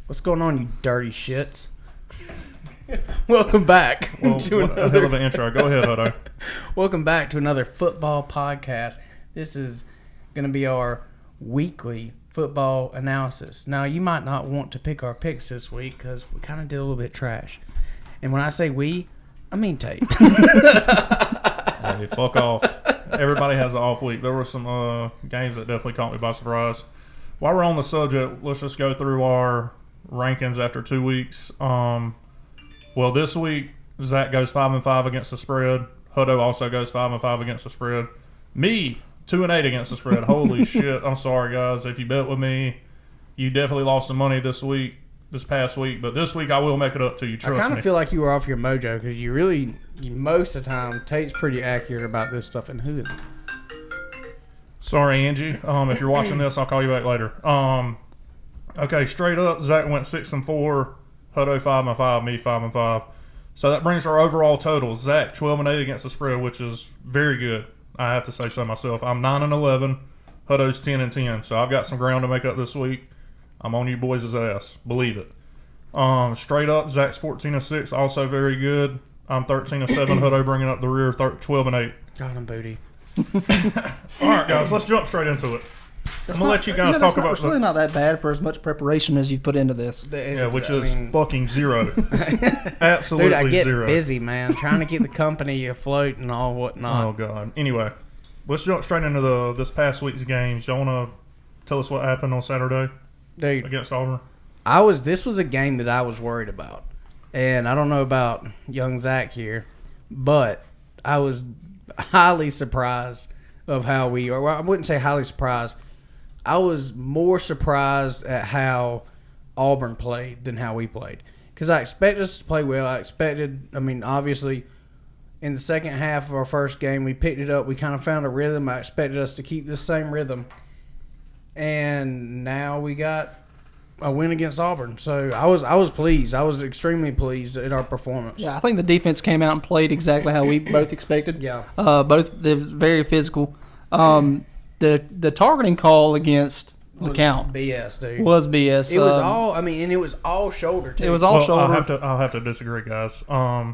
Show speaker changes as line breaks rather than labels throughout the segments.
What's going on, you dirty shits? Welcome back
to another... A hell of an intro. Go ahead, Hodo.
Welcome back to another football podcast. This is going to be our weekly football analysis. Now, you might not want to pick our picks this week because we kind of did a little bit trash. And when I say we, I mean Tate.
Hey, fuck off. Everybody has an off week. There were some games that definitely caught me by surprise. While we're on the subject, let's just go through our rankings after 2 weeks. Well, this week, Zach goes 5-5 against the spread. Hodo also goes 5-5 against the spread. Me, 2-8 against the spread. Holy shit. I'm sorry, guys. If you bet with me, you definitely lost some money this past week. But this week, I will make it up to you. Trust me.
I kind of feel like you were off your mojo because you most of the time, Tate's pretty accurate about this stuff in hood.
Sorry, Angie. If you're watching this, I'll call you back later. Okay, straight up, Zach went 6-4. Hodo 5-5, me 5-5. So that brings our overall total. Zach 12-8 against the spread, which is very good. I have to say so myself. I'm 9-11. Hodo's 10-10. So I've got some ground to make up this week. I'm on you boys' ass. Believe it. Straight up, Zach's 14-6, also very good. I'm 13-7. Hodo bringing up the rear, 12-8.
Got him, booty.
All right, guys, let's jump straight into it. I'm going to let you guys talk about
it's really not that bad for as much preparation as you've put into this.
Which is fucking zero. Absolutely zero.
Dude, I get busy, man, trying to keep the company afloat and all whatnot.
Oh, God. Anyway, let's jump straight into this past week's games. Y'all want to tell us what happened on Saturday against Auburn?
This was a game that I was worried about. And I don't know about young Zach here, but I was highly surprised of how I wouldn't say highly surprised. I was more surprised at how Auburn played than how we played. Because I expected us to play well. Obviously, in the second half of our first game, we picked it up. We kind of found a rhythm. I expected us to keep this same rhythm. And now we got a win against Auburn. So I was pleased. I was extremely pleased at our performance.
Yeah, I think the defense came out and played exactly how we both expected.
Yeah.
They was very physical. The targeting call against LeCount
BS, dude.
Was BS.
It was and it was all shoulder too.
It was all shoulder.
I'll have to disagree, guys. I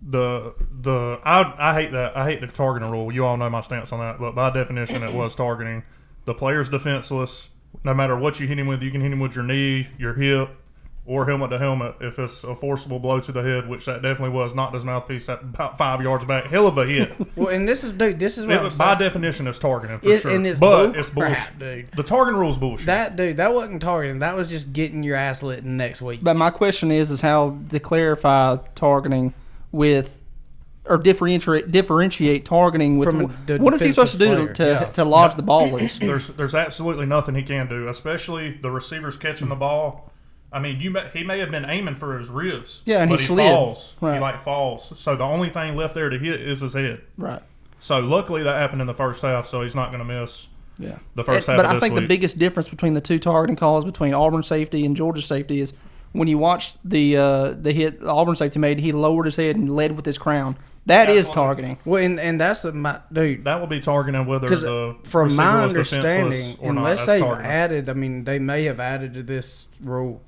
hate that. I hate the targeting rule. You all know my stance on that. But by definition, it was targeting. The player's defenseless. No matter what you hit him with, you can hit him with your knee, your hip, or helmet to helmet if it's a forcible blow to the head, which that definitely was. Knocked his mouthpiece about 5 yards back. Hell of a hit.
Well, and this is what I'm saying.
By definition, it's targeting for sure.
And it's
bullshit,
dude.
The targeting rule is bullshit.
That wasn't targeting. That was just getting your ass lit next week.
But my question is how to clarify targeting with, or differentiate targeting with what is he supposed to do to lodge the ball loose?
There's absolutely nothing he can do, especially the receivers catching the ball. I mean, he may have been aiming for his ribs.
Yeah, and
but
he slid.
Falls.
Right.
He falls. So the only thing left there to hit is his head.
Right.
So luckily that happened in the first half, so he's not going to miss the first half
but
of this
I think
week.
the biggest difference between the two targeting calls between Auburn safety and Georgia safety is when you watch the hit Auburn safety made, he lowered his head and led with his crown. That is targeting.
Well, and that's dude.
That will be targeting whether the
from
receiver
my
was
understanding,
or
unless
not,
they've
targeting.
added, they may have added to this rule,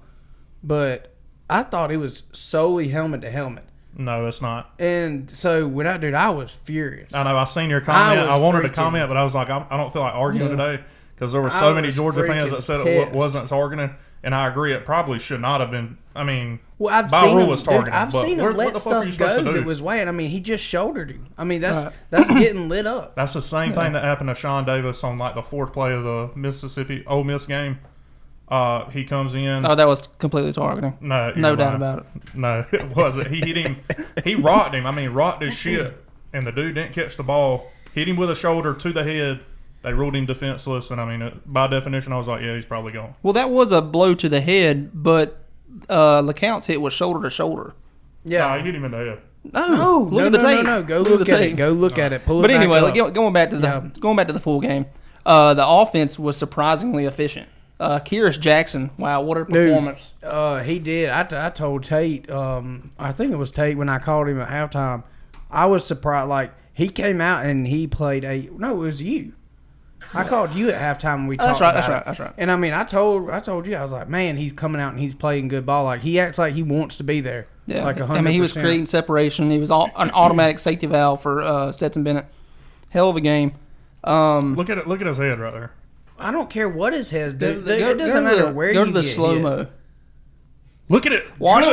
but I thought it was solely helmet to helmet.
No, it's not.
And so I was furious.
I know. I seen your comment. I wanted to comment, but I was like, I don't feel like arguing today because there were so many Georgia fans that said it wasn't targeting. And I agree, it probably should not have been. By rule, it's targeting.
I've seen him let stuff go that was weighing. He just shouldered him. That's getting lit up.
That's the same thing that happened to Sean Davis on the fourth play of the Ole Miss game. He comes in.
Oh, that was completely targeting.
No
doubt about it.
No, it wasn't. He hit him. He rocked him. Rocked his shit. And the dude didn't catch the ball. Hit him with a shoulder to the head. They ruled him defenseless, and by definition, I was like, yeah, he's probably gone.
Well, that was a blow to the head, but LeCount's hit was shoulder to shoulder.
Yeah, he hit him in the head.
No, look at the tape.
No, go look at it. Go look at it. Pull it back up.
But anyway, going back to the full game, the offense was surprisingly efficient. Kyrus Jackson, wow, what a performance!
He did. I told Tate. I think it was Tate when I called him at halftime. I was surprised. Like he came out and he played it was you. I called you at halftime when we talked
That's right.
And I mean, I told you, I was like, man, he's coming out and he's playing good ball. Like, he acts like he wants to be there.
Yeah.
Like 100%.
I mean, he was creating separation. He was an automatic safety valve for Stetson Bennett. Hell of a game.
Look at his head right there.
I don't care what his head's doing. It doesn't matter where you
go to the
get
slow-mo.
hit.
Look at it.
Watch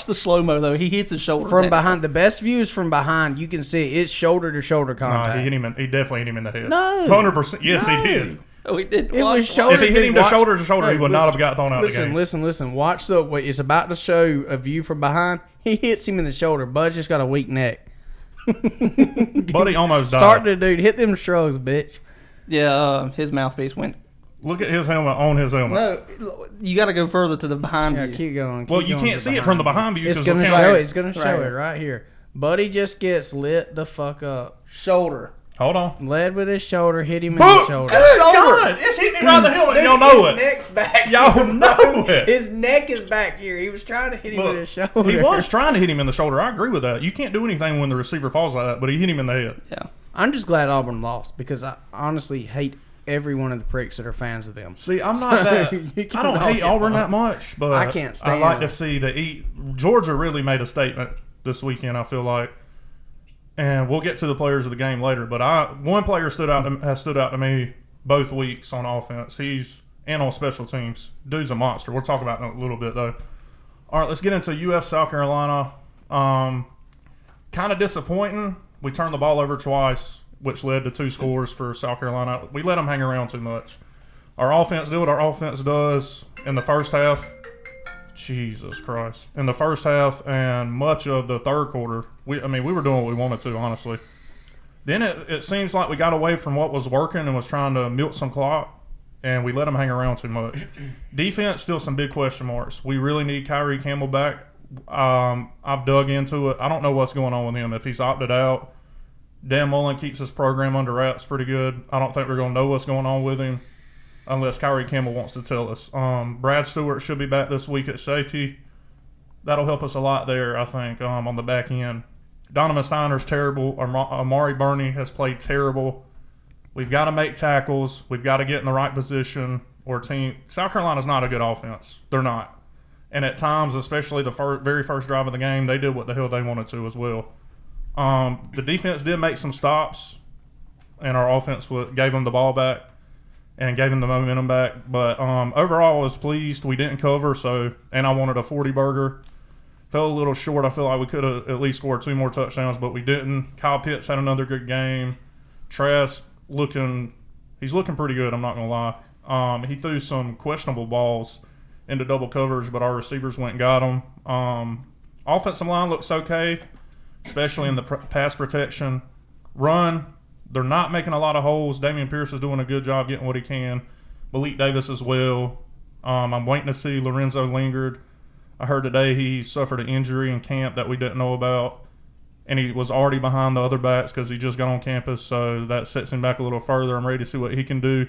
the slow-mo, though. He hits his shoulder.
From behind. The best views from behind, you can see it's shoulder-to-shoulder contact.
No, he definitely hit him in the head.
No.
100%. Yes,
no.
he did.
Oh, he did.
It was shoulder.
If he hit him to shoulder to shoulder, he would not have got thrown out of the game.
Listen. Watch it's about to show a view from behind. He hits him in the shoulder. Bud's just got a weak neck.
Buddy almost died.
Start the dude. Hit them shrugs, bitch.
Yeah, his mouthpiece went.
Look at his helmet on his helmet.
No, you got to go further to the behind view.
Keep going.
Well, you can't see it from the behind view.
It's going to show it. It's going to show it right here. Buddy just gets lit the fuck up.
Shoulder.
Hold on.
Led with his shoulder, hit him in the shoulder.
God, it's hitting him right in the helmet. Y'all know it.
His neck's back.
Y'all know it.
His neck is back here. He was trying to hit him with his shoulder.
He was trying to hit him in the shoulder. I agree with that. You can't do anything when the receiver falls like that, but he hit him in the head.
Yeah.
I'm just glad Auburn lost because I honestly hate every one of the pricks that are fans of them.
See, I'm not that. I don't hate Auburn that much, but
I can't stand
I like to see Georgia really made a statement this weekend, I feel like. And we'll get to the players of the game later, but one player has stood out to me both weeks on offense. And on special teams. Dude's a monster. We'll talk about it in a little bit, though. All right, let's get into UF South Carolina. Kind of disappointing. We turned the ball over twice, which led to 2 scores for South Carolina. We let them hang around too much. Our offense did what our offense does in the first half. Jesus Christ. In the first half and much of the third quarter, we were doing what we wanted to, honestly. Then it seems like we got away from what was working and was trying to milk some clock, and we let them hang around too much. Defense, still some big question marks. We really need Kyrie Campbell back. I've dug into it. I don't know what's going on with him. If he's opted out, Dan Mullen keeps his program under wraps pretty good. I don't think we're going to know what's going on with him unless Kyrie Campbell wants to tell us. Brad Stewart should be back this week at safety. That'll help us a lot there, I think, on the back end. Donovan Steiner's terrible. Amari Burney has played terrible. We've got to make tackles. We've got to get in the right position. South Carolina's not a good offense. They're not. And at times, especially the very first drive of the game, they did what the hell they wanted to as well. The defense did make some stops, and our offense gave them the ball back and gave them the momentum back. But overall, I was pleased. We didn't cover, and I wanted a 40-burger. Fell a little short. I feel like we could have at least scored 2 more touchdowns, but we didn't. Kyle Pitts had another good game. Trask he's looking pretty good, I'm not going to lie. He threw some questionable balls into double coverage, but our receivers went and got them. Offensive line looks okay, especially in the pass protection. Run, they're not making a lot of holes. Damian Pierce is doing a good job getting what he can. Malik Davis as well. I'm waiting to see Lorenzo Lingard. I heard today he suffered an injury in camp that we didn't know about, and he was already behind the other backs because he just got on campus, so that sets him back a little further. I'm ready to see what he can do.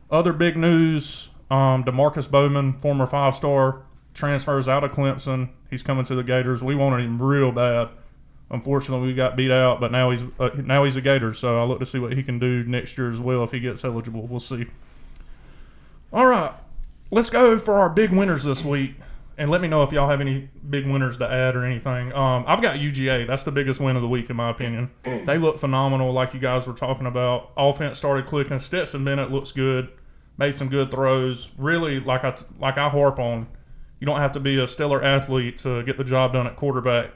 Other big news, DeMarcus Bowman, former 5-star, transfers out of Clemson. He's coming to the Gators. We wanted him real bad. Unfortunately, we got beat out, but now he's a Gator, so I look to see what he can do next year as well if he gets eligible. We'll see. All right, let's go for our big winners this week, and let me know if y'all have any big winners to add or anything. I've got UGA. That's the biggest win of the week in my opinion. They look phenomenal, like you guys were talking about. Offense started clicking. Stetson Bennett looks good, made some good throws. Really, like I harp on, you don't have to be a stellar athlete to get the job done at quarterback.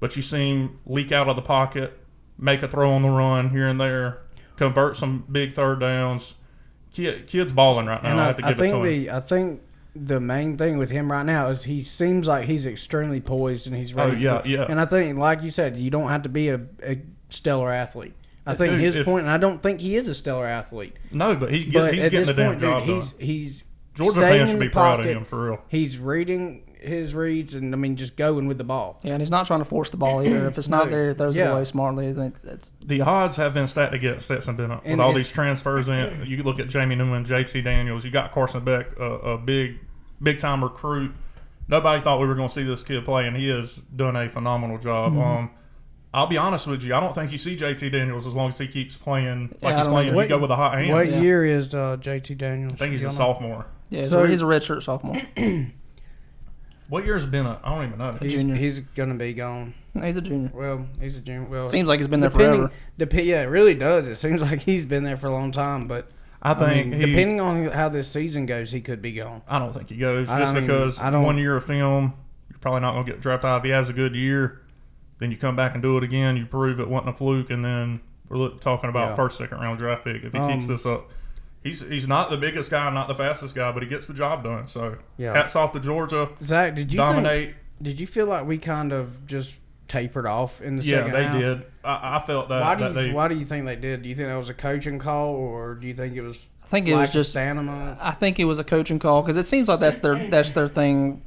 But you see him leak out of the pocket, make a throw on the run here and there, convert some big third downs. Kid's balling right now.
And
I have to give it to him.
I think the main thing with him right now is he seems like he's extremely poised and he's ready.
Yeah.
And I think, like you said, you don't have to be a stellar athlete. I think his point, and I don't think he is a stellar athlete.
No, but he's getting the damn job done.
He's
Georgia fans should be proud of him, for real.
He's reading his reads and, just going with the ball.
Yeah, and he's not trying to force the ball either. If it's not there, he throws it away smartly.
The odds have been stacked against Stetson Bennett with all these transfers in. You look at Jamie Newman, JT Daniels. You got Carson Beck, a big-time recruit. Nobody thought we were going to see this kid play, and he has done a phenomenal job. I'll be honest with you. I don't think you see JT Daniels as long as he keeps playing like
Yeah,
he's playing. You go with a hot hand.
What year is JT Daniels?
I think he's a sophomore.
Yeah, so he's a redshirt sophomore.
What year has been? I don't even know.
He's gonna be gone.
He's a junior.
Well, he's a junior. Well,
seems like he's been there forever.
Yeah, it really does. It seems like he's been there for a long time. But
I think
depending on how this season goes, he could be gone.
I don't think he goes because 1 year of film, you're probably not going to get drafted out. If he has a good year, then you come back and do it again. You prove it wasn't a fluke, and then we're talking about first, second round draft pick. If he keeps this up, he's not the biggest guy, not the fastest guy, but he gets the job done. So hats off to Georgia.
Zach, did you
dominate?
Did you feel like we kind of just tapered off in the second half?
Yeah, they did. I felt that.
Why do you think they did? Do you think that was a coaching call, or do you think it was?
I think it was just
stamina.
I think it was a coaching call because it seems like that's their thing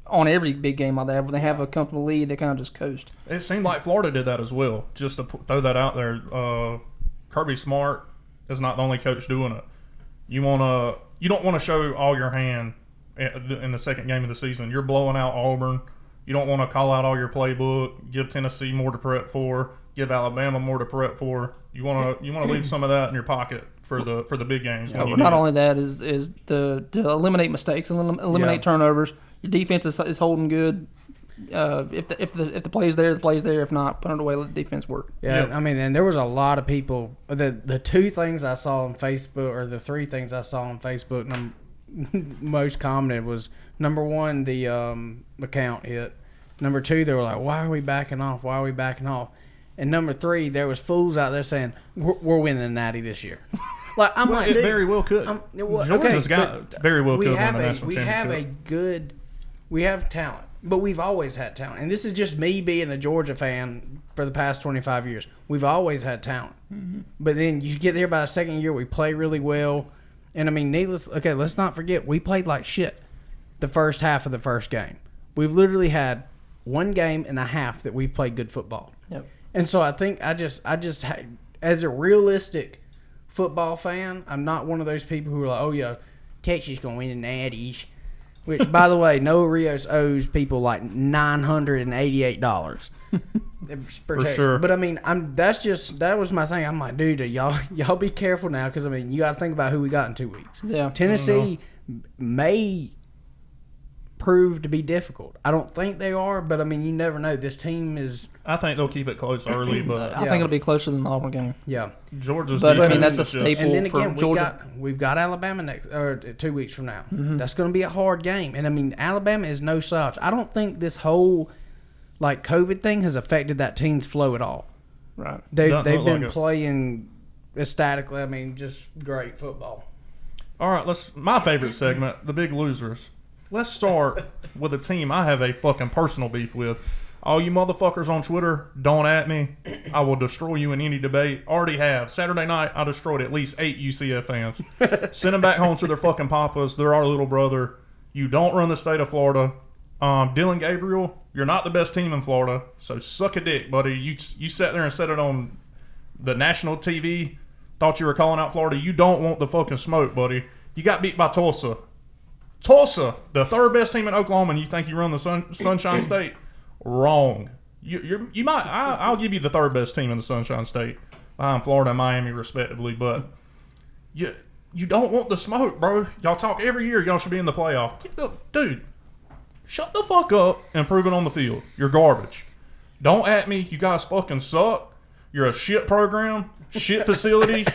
on every big game like that. When they have a comfortable lead, they kind of just coast.
It seemed like Florida did that as well. Just to throw that out there, Kirby Smart is not the only coach doing it. You don't want to show all your hand in the second game of the season. You're blowing out Auburn. You don't want to call out all your playbook. Give Tennessee more to prep for. Give Alabama more to prep for. You want to leave some of that in your pocket for the big games.
Yeah, not only that is to eliminate mistakes and eliminate turnovers. Your defense is holding good. If the play's there, the play's there. If not, put it away. Let the defense work.
Yeah, I mean, and there was a lot of people. The two things I saw on Facebook, or the three things I saw on Facebook, most commented was number one, the count hit. Number two, they were like, "Why are we backing off? Why are we backing off?" And number three, there was fools out there saying, "We're winning the Natty this year." Like
it very well could. Georgia's got very well could win the national championship.
We have talent, but we've always had talent. And this is just me being a Georgia fan for the past 25 years. We've always had talent. Mm-hmm. But then you get there by the second year, we play really well. And, I mean, let's not forget, we played like shit the first half of the first game. We've literally had one game and a half that we've played good football.
Yep.
And so I think I just as a realistic football fan, I'm not one of those people who are like, oh, yeah, Texas going to win the Natties. Which, by the way, Noah Rios owes people like $988
for sure.
But I mean, that was my thing. I'm like, dude, y'all be careful now, because I mean, you got to think about who we got in 2 weeks.
Yeah,
Tennessee may prove to be difficult. I don't think they are, but I mean, you never know. This team is.
I think they'll keep it close early, but
I think it'll be closer than the Auburn game.
Yeah,
Georgia's.
But I mean, that's a staple.
And then again,
for Georgia.
we've got Alabama 2 weeks from now.
Mm-hmm.
That's going to be a hard game, and I mean, Alabama is no slouch. I don't think this whole COVID thing has affected that team's flow at all.
Right.
They've been playing ecstatically. I mean, just great football.
All right, my favorite segment, the big losers. Let's start with a team I have a fucking personal beef with. All you motherfuckers on Twitter, don't at me. I will destroy you in any debate. Already have. Saturday night, I destroyed at least 8 UCF fans. Send them back home to their fucking papas. They're our little brother. You don't run the state of Florida. Dylan Gabriel, you're not the best team in Florida, so suck a dick, buddy. You sat there and said it on the national TV. Thought you were calling out Florida. You don't want the fucking smoke, buddy. You got beat by Tulsa. Tulsa, the third best team in Oklahoma, and you think you run the Sunshine State? Wrong. You might. I'll give you the third best team in the Sunshine State behind Florida and Miami, respectively. But you don't want the smoke, bro. Y'all talk every year. Y'all should be in the playoff. Dude, shut the fuck up and prove it on the field. You're garbage. Don't at me. You guys fucking suck. You're a shit program. Shit facilities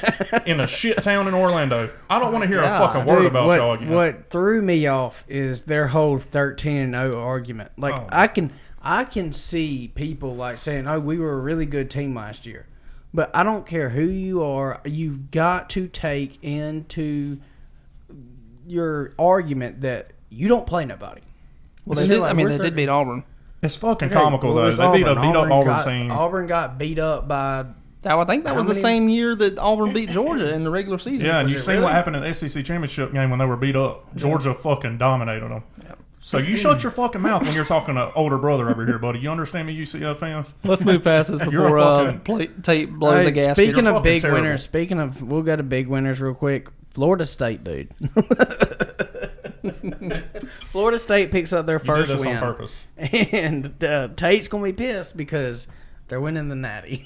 in a shit town in Orlando. I don't want to hear a fucking word about y'all again.
What threw me off is their whole 13-0 argument. Like, I can see people like saying, "Oh, we were a really good team last year," but I don't care who you are. You've got to take into your argument that you don't play nobody.
Well, they did beat Auburn.
It's fucking comical though. They beat up Auburn team.
Auburn got beat up by.
I think that was the same year that Auburn beat Georgia in the regular season.
Yeah, and you've seen what happened in the SEC championship game when they were beat up. Georgia fucking dominated them. Yep. So you shut your fucking mouth when you're talking to older brother over here, buddy. You understand me, UCF fans?
Let's move past this before Tate blows a gasket.
Speaking of big winners, we'll go to big winners real quick. Florida State, dude. Florida State picks up their first win.
On purpose.
And Tate's going to be pissed because They're winning the Natty.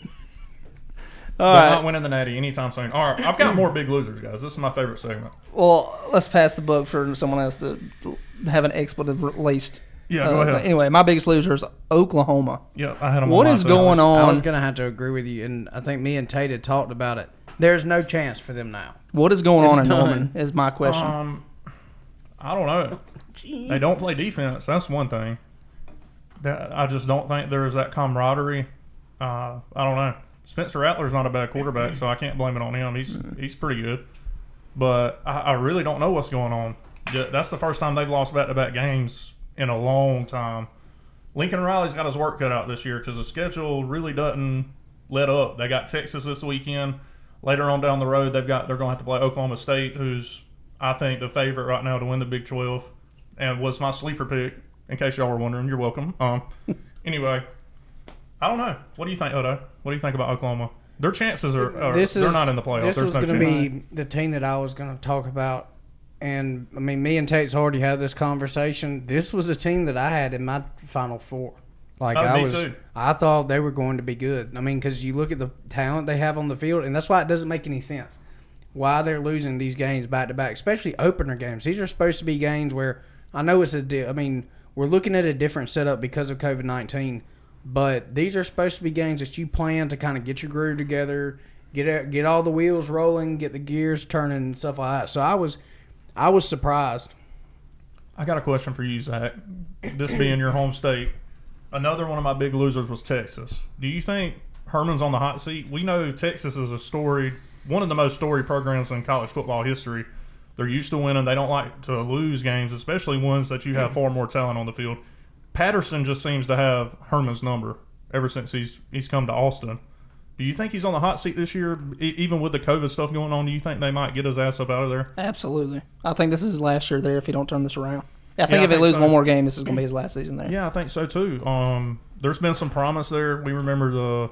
All
They're
right.
not winning the Natty anytime soon. All right, I've got more big losers, guys. This is my favorite segment.
Well, let's pass the book for someone else to have an expletive released.
Yeah, go ahead.
Anyway, my biggest loser is Oklahoma.
Yeah, I had them.
What
on
is
my
going
list.
on?
I was gonna have to agree with you, and I think me and Tate had talked about it. There's no chance for them now.
What is going
It's
on in
done.
Norman is my question.
I don't know. They don't play defense. That's one thing. I just don't think there's that camaraderie. I don't know. Spencer Rattler's not a bad quarterback, so I can't blame it on him. He's pretty good. But I really don't know what's going on. That's the first time they've lost back-to-back games in a long time. Lincoln Riley's got his work cut out this year because the schedule really doesn't let up. They got Texas this weekend. Later on down the road, they're going to have to play Oklahoma State, who's, I think, the favorite right now to win the Big 12 and was my sleeper pick, in case y'all were wondering. You're welcome. Anyway, I don't know. What do you think, Odo? What do you think about Oklahoma? Their chances are they're not in the playoffs.
This
There's
was
no
going to
chance.
be the team that I was going to talk about. And, I mean, me and Tate's already had this conversation. This was a team that I had in my Final Four. Like,
Me too.
I thought they were going to be good. I mean, because you look at the talent they have on the field, and that's why it doesn't make any sense. Why they're losing these games back-to-back, especially opener games. These are supposed to be games where I know it's we're looking at a different setup because of COVID-19, but these are supposed to be games that you plan to kind of get your groove together, get all the wheels rolling, get the gears turning and stuff like that. So I was surprised.
I got a question for you, Zach. This being your home state, another one of my big losers was Texas. Do you think Herman's on the hot seat? We know Texas is one of the most storied programs in college football history. They're used to winning. They don't like to lose games, especially ones that you have far more talent on the field. Patterson just seems to have Herman's number ever since he's come to Austin. Do you think he's on the hot seat this year, even with the COVID stuff going on? Do you think they might get his ass up out of there?
Absolutely. I think this is his last year there if he don't turn this around. I think
I
if they
think
lose
so.
one more game, this is going to be his last season there.
Yeah, I think so too. There's been some promise there. We remember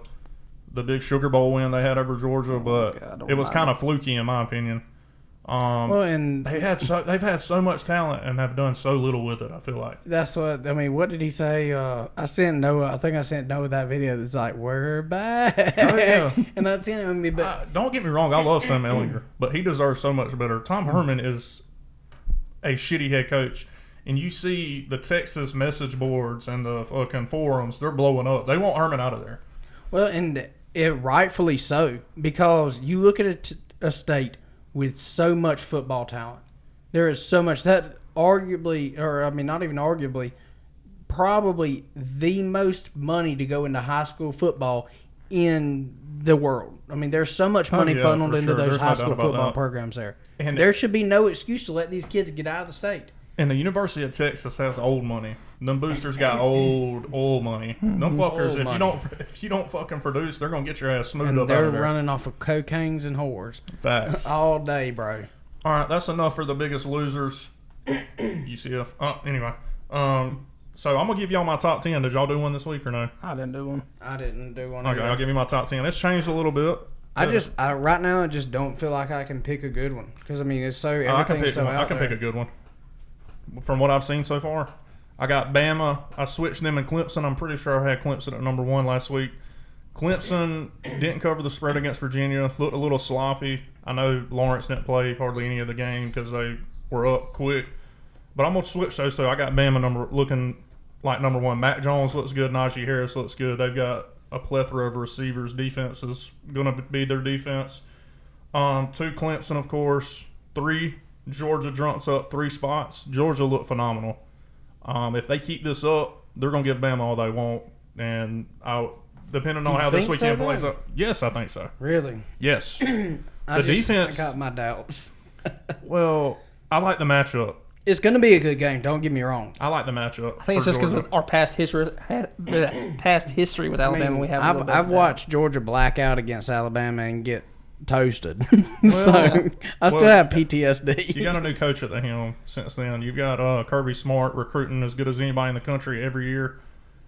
the big Sugar Bowl win they had over Georgia, but
God,
it was kind of fluky in my opinion.
And
they've had so much talent and have done so little with it. I feel like.
that's what I mean. What did he say? I sent Noah. I think I sent Noah that video that's like, "We're back."
Oh, yeah.
And I sent him. But
Don't get me wrong, I love Sam Ehlinger, but he deserves so much better. Tom Herman is a shitty head coach. And you see the Texas message boards and the fucking forums, they're blowing up. They want Herman out of there.
well, and it rightfully so, because you look at a state with so much football talent. There is so much that arguably, or I mean, not even arguably, probably the most money to go into high school football in the world. I mean, there's so much money
yeah,
funneled
for
into
sure.
those
There's no
high
doubt
school
about
football
that.
programs there.
And
There should be no excuse to let these kids get out of the state.
And the University of Texas has old money. Them boosters got old money. Them fuckers,
Old
if
money.
you don't fucking produce, they're gonna get your ass smoothed
And
up out
they're
of there.
running off of cocaines and whores
Facts.
all day, bro.
All right, that's enough for the biggest losers. UCF. Anyway, so I'm gonna give y'all my top 10. Did y'all do one this week or no?
I didn't do one.
I didn't do one.
Okay,
either.
I'll give you my top 10. It's changed a little bit.
I right now I just don't feel like I can pick a good one because I mean it's so
I can
everything's
pick
so
one.
out
I can
there.
pick a good one. From what I've seen so far, I got Bama. I switched them and Clemson. I'm pretty sure I had Clemson at number 1 last week. Clemson didn't cover the spread against Virginia. Looked a little sloppy. I know Lawrence didn't play hardly any of the game because they were up quick. But I'm gonna switch those two. I got Bama looking like number 1. Mac Jones looks good. Najee Harris looks good. They've got a plethora of receivers. Defense is gonna be their defense. 2 Clemson, of course. 3 Georgia jumps up 3 spots. Georgia looked phenomenal. If they keep this up, they're gonna give Bama all they want. And depending on
you
how this
think so,
weekend plays
though?
out, yes, I think so.
Really,
Yes.
I
defense-
got my doubts.
Well, I like the matchup.
It's going to be a good game. Don't get me wrong.
I like the matchup.
I think it's
for
just because
Georgia.
of our past history with Alabama,
I mean,
we have. a little bit
I've
of that.
watched Georgia black out against Alabama and get toasted.
Well,
so I still have PTSD.
You got a new coach at the helm since then. You've got Kirby Smart recruiting as good as anybody in the country every year.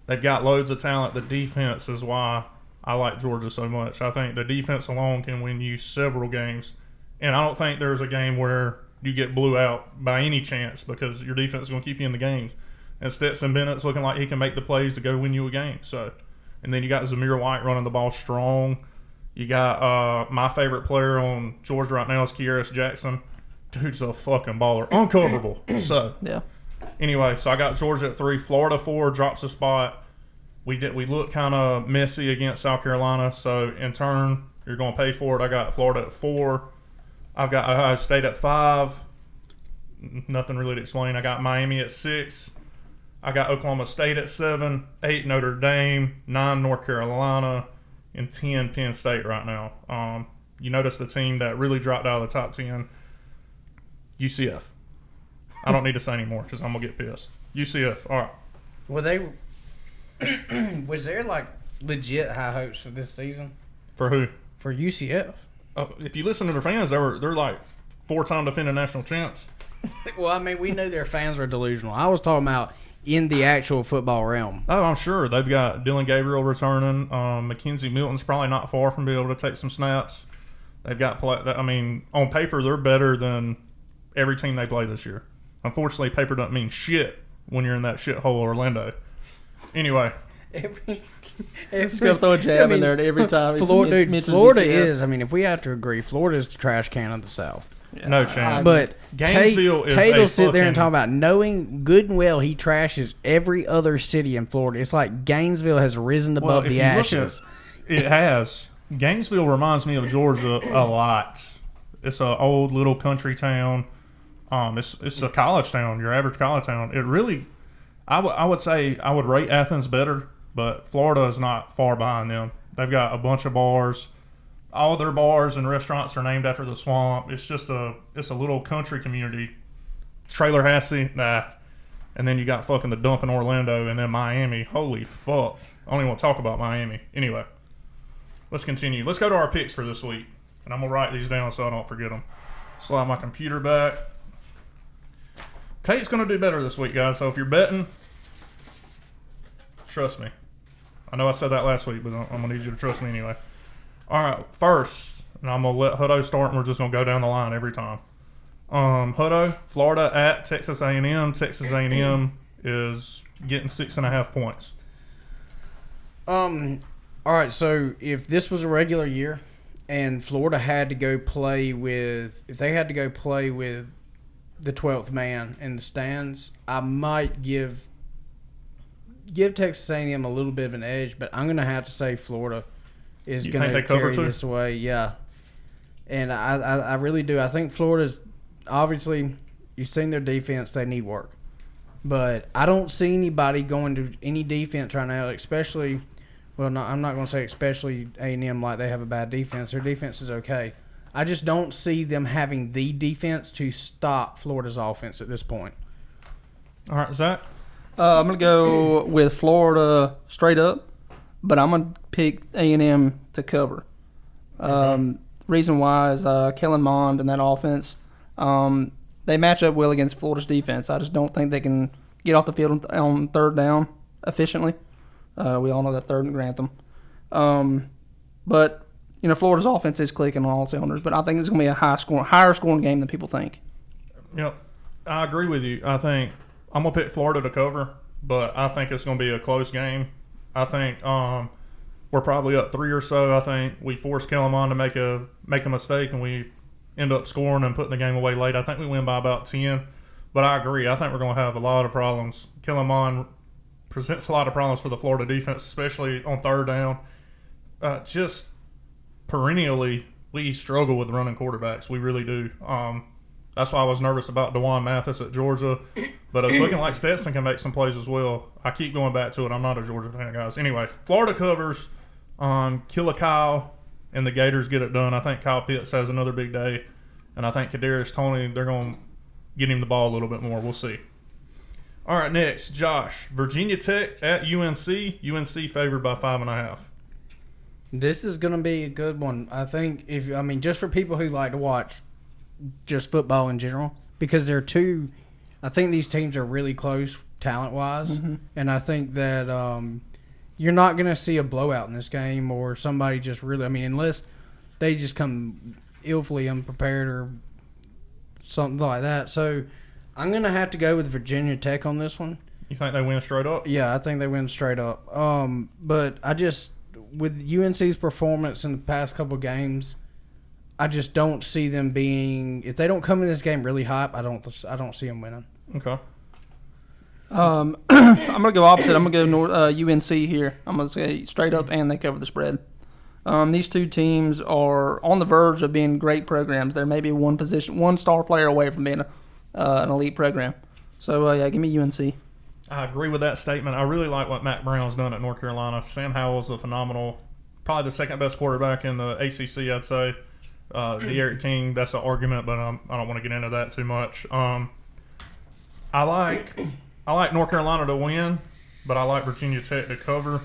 They've got loads of talent. The defense is why I like Georgia so much. I think the defense alone can win you several games. And I don't think there's a game where you get blew out by any chance because your defense is going to keep you in the games. And Stetson Bennett's looking like he can make the plays to go win you a game. So And then you got Zamir White running the ball strong. You got my favorite player on Georgia right now is Kearis Jackson. Dude's a fucking baller. Uncoverable. So,
Yeah.
anyway, so I got Georgia at 3. Florida 4 drops a spot. We look kind of messy against South Carolina. So, in turn, you're going to pay for it. I got Florida at 4. I've got Ohio State at 5. Nothing really to explain. I got Miami at 6. I got Oklahoma State at 7, 8 Notre Dame, 9 North Carolina, and 10 Penn State right now. You notice the team that really dropped out of the top 10, UCF. I don't need to say anymore because I'm going to get pissed. UCF, all right.
Were they? Was there like legit high hopes for this season
For who?
for UCF?
If you listen to their fans, they're like 4-time defending national champs.
Well, I mean, we knew their fans were delusional. I was talking about in the actual football realm.
Oh, I'm sure. They've got Dylan Gabriel returning. Mackenzie Milton's probably not far from being able to take some snaps. They've got on paper, they're better than every team they play this year. Unfortunately, paper doesn't mean shit when you're in that shithole Orlando. Anyway.
Just got to throw a jab in there every time.
Florida is, if we have to agree, Florida is the trash can of the South.
Yeah,
no chance.
But
Gainesville is
Tate will
a
sit there and
fucking-
talk about knowing good and well he trashes every other city in Florida. It's like Gainesville has risen above
if
the
you look
ashes.
It has. Gainesville reminds me of Georgia a lot. It's an old little country town. It's a college town, your average college town. It really, I would say I would rate Athens better, but Florida is not far behind them. They've got a bunch of bars. All their bars and restaurants are named after the swamp. It's just a little country community. Trailer Hassey, nah. And then you got fucking the dump in Orlando and then Miami. Holy fuck. I don't even want to talk about Miami. Anyway, let's continue. Let's go to our picks for this week. And I'm going to write these down so I don't forget them. Slide my computer back. Tate's going to do better this week, guys. So if you're betting, trust me. I know I said that last week, but I'm going to need you to trust me anyway. All right, first, and I'm going to let Hutto start, and we're just going to go down the line every time. Hutto, Florida at Texas A&M. Texas A&M is getting 6.5 points.
All right, so if this was a regular year and Florida had to go play with, if they had to go play with the 12th man in the stands, I might give Texas A&M a little bit of an edge, but I'm going to have to say Florida is going to carry this away. Yeah. And I really do. I think Florida's, obviously, you've seen their defense. They need work. But I don't see anybody going to any defense right now, especially, I'm not going to say especially A&M like they have a bad defense. Their defense is okay. I just don't see them having the defense to stop Florida's offense at this point.
All right, Zach?
I'm going to go with Florida straight up, but I'm going to pick A&M to cover. Reason why is Kellen Mond and that offense, they match up well against Florida's defense. I just don't think they can get off the field on third down efficiently. We all know that third and Grantham. But, Florida's offense is clicking on all cylinders, but I think it's going to be a higher scoring game than people think.
Yep, I agree with you. I think I'm going to pick Florida to cover, but I think it's going to be a close game. I think we're probably up 3 or so. I think we force Kellerman to make a mistake, and we end up scoring and putting the game away late. I think we win by about 10. But I agree. I think we're going to have a lot of problems. Kellerman presents a lot of problems for the Florida defense, especially on third down. Just perennially, we struggle with running quarterbacks. We really do. That's why I was nervous about DeJuan Mathis at Georgia. But it's looking like Stetson can make some plays as well. I keep going back to it. I'm not a Georgia fan, guys. Anyway, Florida covers. Killer Kyle and the Gators get it done. I think Kyle Pitts has another big day. And I think Kadarius Toney, they're going to get him the ball a little bit more. We'll see. All right, next, Josh. Virginia Tech at UNC. UNC favored by 5.5.
This is going to be a good one. I think just for people who like to watch just football in general, because they're two. I think these teams are really close talent-wise, and I think that you're not going to see a blowout in this game or somebody just really. Unless they just come illfully unprepared or something like that. So I'm going to have to go with Virginia Tech on this one.
You think they win straight up?
Yeah, I think they win straight up. But I just, with UNC's performance in the past couple games, I just don't see them being. If they don't come in this game really hot, I don't see them winning.
Okay.
I'm gonna go opposite. I'm gonna go UNC here. I'm gonna say straight up, and they cover the spread. These two teams are on the verge of being great programs. They're maybe one star player away from being an elite program. So yeah, give me UNC.
I agree with that statement. I really like what Matt Brown's done at North Carolina. Sam Howell's a phenomenal, probably the second best quarterback in the ACC, I'd say. De'Aaron King, that's an argument, but I don't want to get into that too much. I like North Carolina to win, but I like Virginia Tech to cover.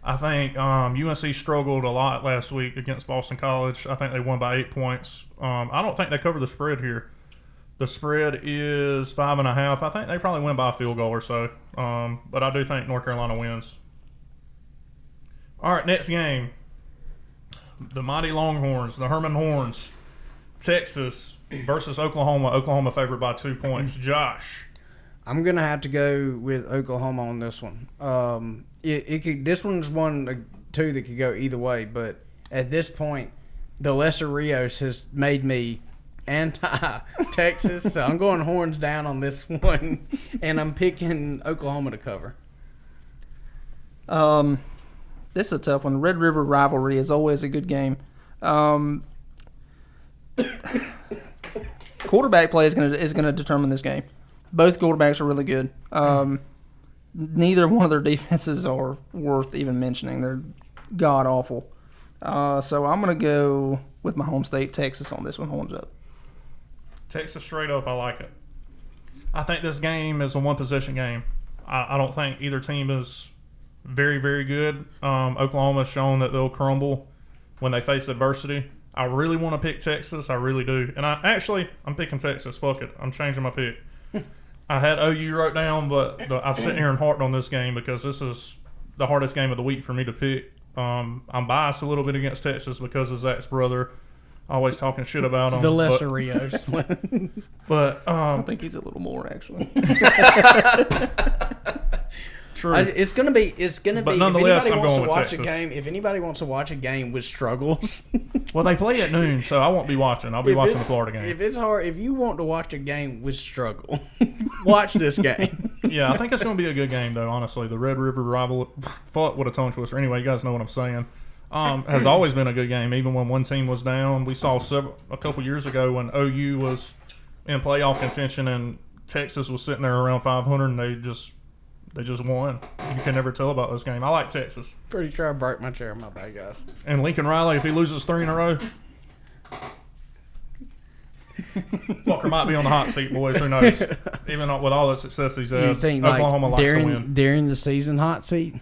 I think UNC struggled a lot last week against Boston College. I think they won by 8 points. I don't think they cover the spread here. The spread is 5.5. I think they probably win by a field goal or so. But I do think North Carolina wins. All right, next game. The mighty Longhorns, the Herman Horns, Texas versus Oklahoma. Oklahoma favored by 2 points. Josh.
I'm gonna have to go with Oklahoma on this one. This one's one, two that could go either way, but at this point, the Lesser Rios has made me anti-Texas, so I'm going horns down on this one, and I'm picking Oklahoma to cover.
This is a tough one. Red River rivalry is always a good game. Quarterback play is gonna determine this game. Both quarterbacks are really good. Neither one of their defenses are worth even mentioning. They're god awful. So I'm gonna go with my home state, Texas, on this one. Horns up.
Texas straight up, I like it. I think this game is a one-possession game. I don't think either team is very, very good. Oklahoma's shown that they'll crumble when they face adversity. I really want to pick Texas. I really do. And I'm picking Texas. Fuck it. I'm changing my pick. I had OU wrote down, but I've sitting here and harped on this game because this is the hardest game of the week for me to pick. I'm biased a little bit against Texas because of Zach's brother. Always talking shit about him.
The Lesser Rios.
But
I think he's a little more, actually.
True.
It's gonna be.
But nonetheless,
if anybody
I'm
wants
going
to
with
watch
Texas.
a game, if anybody wants to watch a game with struggles,
Well, they play at noon, so I won't be watching. I'll be watching the Florida game.
if it's hard, if you want to watch a game with struggle, watch this game.
Yeah, I think it's going to be a good game, though, honestly. The Red River rival, fuck, what a tongue twister. Anyway, you guys know what I'm saying. Has always been a good game, even when one team was down. We saw a couple years ago when OU was in playoff contention and Texas was sitting there around 500, and they just won. You can never tell about this game. I like Texas.
Pretty sure I broke my chair. My bad, guys.
And Lincoln Riley, if he loses 3 in a row, Walker might be on the hot seat, boys. Who knows? Even with all the success he's had,
You think
Oklahoma
like
likes to win.
during the season hot seat?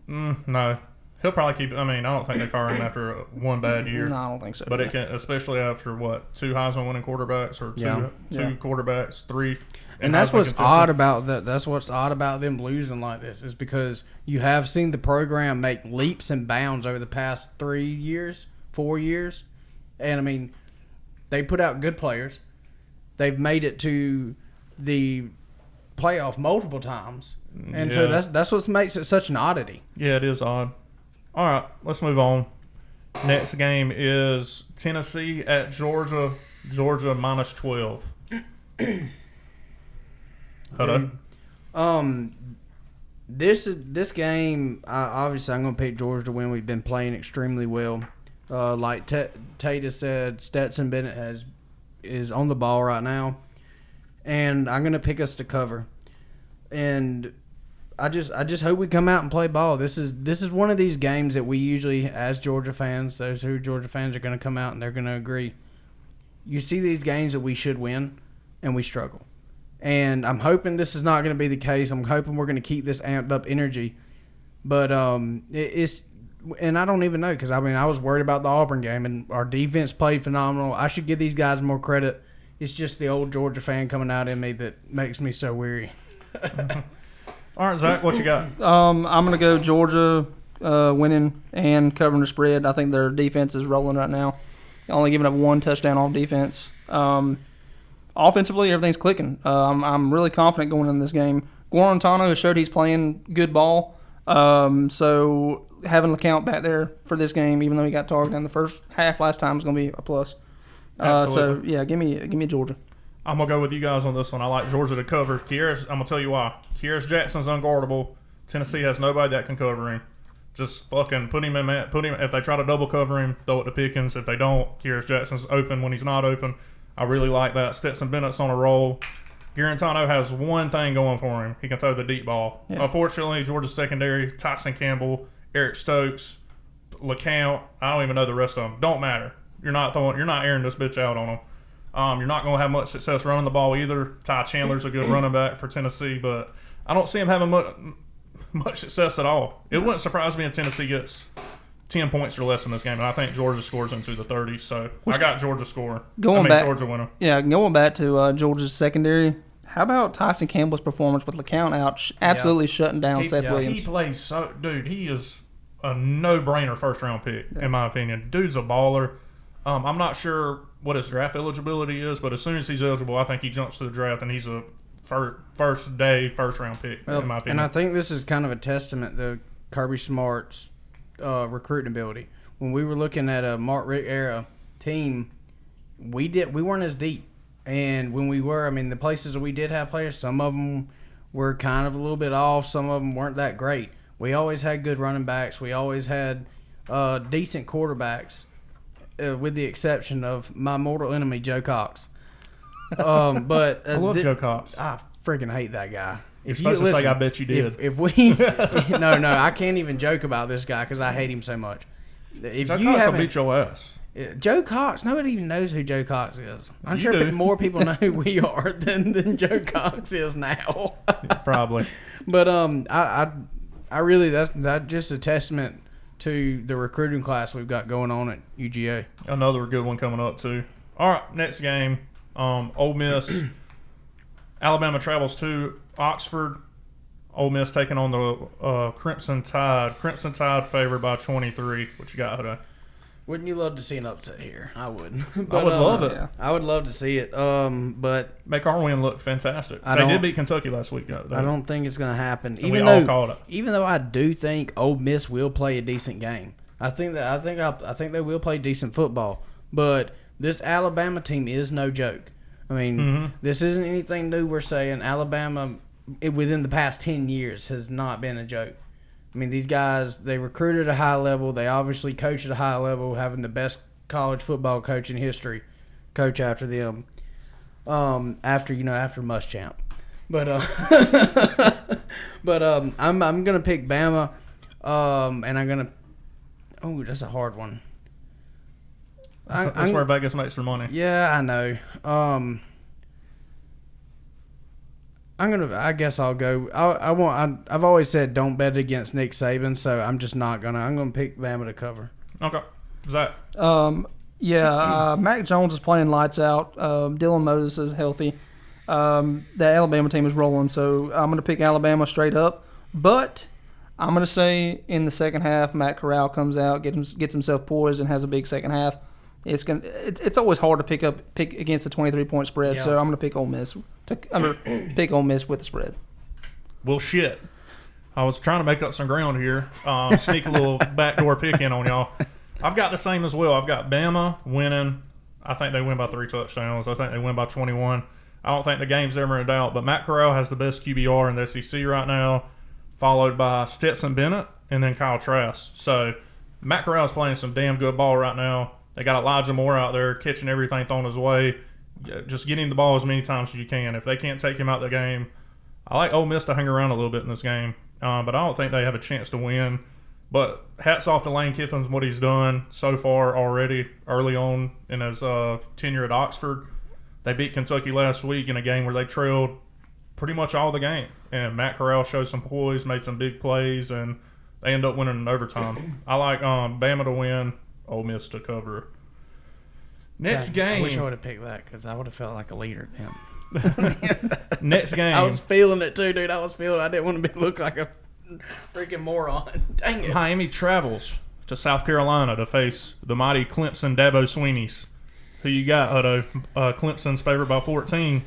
No. He'll probably keep it. I mean, I don't think they fire him after one bad year.
No, I don't think so.
But it can, especially after 2 Heisman winning quarterbacks or two quarterbacks, 3.
And that's what's odd about that. That's what's odd about them losing like this is because you have seen the program make leaps and bounds over the past 3 years, 4 years, and I mean, they put out good players. They've made it to the playoff multiple times, and so that's what makes it such an oddity.
Yeah, it is odd. All right, let's move on. Next game is Tennessee at Georgia. Georgia minus 12. Hold on.
This game, obviously, I'm going to pick Georgia to win. We've been playing extremely well. Like Tata said, Stetson Bennett is on the ball right now, and I'm going to pick us to cover. And I just hope we come out and play ball. This is one of these games that we usually, as Georgia fans, those who are Georgia fans are going to come out and they're going to agree. You see these games that we should win, and we struggle. And I'm hoping this is not going to be the case. I'm hoping we're going to keep this amped up energy. But and I don't even know because, I mean, I was worried about the Auburn game, and our defense played phenomenal. I should give these guys more credit. It's just the old Georgia fan coming out in me that makes me so weary.
All right, Zach, what you got?
I'm going to go Georgia winning and covering the spread. I think their defense is rolling right now. Only giving up 1 touchdown on defense. Offensively, everything's clicking. I'm really confident going into this game. Guarantano has showed he's playing good ball. So having LeCount back there for this game, even though he got targeted in the first half last time, is going to be a plus. So yeah, give me Georgia.
I'm gonna go with you guys on this one. I like Georgia to cover. I'm gonna tell you why. Kearis Jackson's unguardable. Tennessee has nobody that can cover him. Just fucking put him in. If they try to double cover him, throw it to Pickens. If they don't, Kearis Jackson's open when he's not open. I really like that. Stetson Bennett's on a roll. Guarantano has one thing going for him. He can throw the deep ball. Yeah. Unfortunately, Georgia's secondary, Tyson Campbell, Eric Stokes, LeCount, I don't even know the rest of them. Don't matter. You're not airing this bitch out on them. You're not going to have much success running the ball either. Ty Chandler's a good running back for Tennessee, but I don't see him having much success at all. It wouldn't surprise me if Tennessee gets 10 points or less in this game, and I think Georgia scores into the 30s. So I got Georgia scoring. Georgia winning.
Yeah, going back to Georgia's secondary, how about Tyson Campbell's performance with LeCount out, absolutely shutting down Seth Williams?
He plays dude, he is a no-brainer first-round pick, in my opinion. Dude's a baller. I'm not sure what his draft eligibility is, but as soon as he's eligible, I think he jumps to the draft, and he's a first-round pick, in my opinion.
And I think this is kind of a testament to Kirby Smart's recruiting ability. When we were looking at a Mark Richt era team, we weren't as deep. And when we were, the places that we did have players, some of them were kind of a little bit off. Some of them weren't that great. We always had good running backs. We always had decent quarterbacks, with the exception of my mortal enemy, Joe Cox. But
I love Joe Cox.
I freaking hate that guy.
If you listen, say, I bet you did.
If we no, I can't even joke about this guy because I hate him so much. If
Joe Cox will beat your ass.
Joe Cox, nobody even knows who Joe Cox is. I'm sure more people know who we are than Joe Cox is now.
Probably.
But I really that's just a testament to the recruiting class we've got going on at UGA.
Another good one coming up too. All right, next game, Ole Miss. Alabama travels to Oxford. Ole Miss taking on the Crimson Tide. Crimson Tide favored by 23. What you got, Hudo?
Wouldn't you love to see an upset here? I would.
But, I would love it.
Yeah. I would love to see it. But
make our win look fantastic. They did beat Kentucky last week. I
don't think it's going to happen.
And we all called it.
Even though I do think Ole Miss will play a decent game. I think they will play decent football. But this Alabama team is no joke. This isn't anything new. We're saying Alabama within the past 10 years has not been a joke. These guys, they recruit at a high level. They obviously coach at a high level, having the best college football coach in history coach after them. After Muschamp. I'm going to pick Bama, and I'm going to – oh, that's a hard one.
That's where Vegas makes their money.
Yeah, I know. I guess I'll go. I've always said don't bet against Nick Saban, so I'm just not gonna. I'm gonna pick Bama to cover.
Okay. Zach.
Mac Jones is playing lights out. Dylan Moses is healthy. The Alabama team is rolling, so I'm gonna pick Alabama straight up. But I'm gonna say in the second half, Matt Corral comes out, gets himself poised, and has a big second half. It's always hard to pick against a 23-point spread, so I'm gonna pick Ole Miss. Pick Ole Miss with the spread.
Well, shit. I was trying to make up some ground here. Sneak a little backdoor pick in on y'all. I've got the same as well. I've got Bama winning. I think they win by 3 touchdowns. I think they win by 21. I don't think the game's ever in doubt, but Matt Corral has the best QBR in the SEC right now, followed by Stetson Bennett and then Kyle Trask. So Matt Corral's playing some damn good ball right now. They got Elijah Moore out there catching everything thrown his way. Just get him the ball as many times as you can. If they can't take him out of the game, I like Ole Miss to hang around a little bit in this game. But I don't think they have a chance to win. But hats off to Lane Kiffin's what he's done so far already early on in his tenure at Oxford. They beat Kentucky last week in a game where they trailed pretty much all the game. And Matt Corral showed some poise, made some big plays, and they end up winning in overtime. I like Bama to win, Ole Miss to cover. Next game.
I wish I would have picked that because I would have felt like a leader.
Next game.
I was feeling it too, dude. I didn't want to look like a freaking moron. Dang it.
Miami travels to South Carolina to face the mighty Clemson Dabo Sweeneys. Who you got, Hutto? Clemson's favored by 14.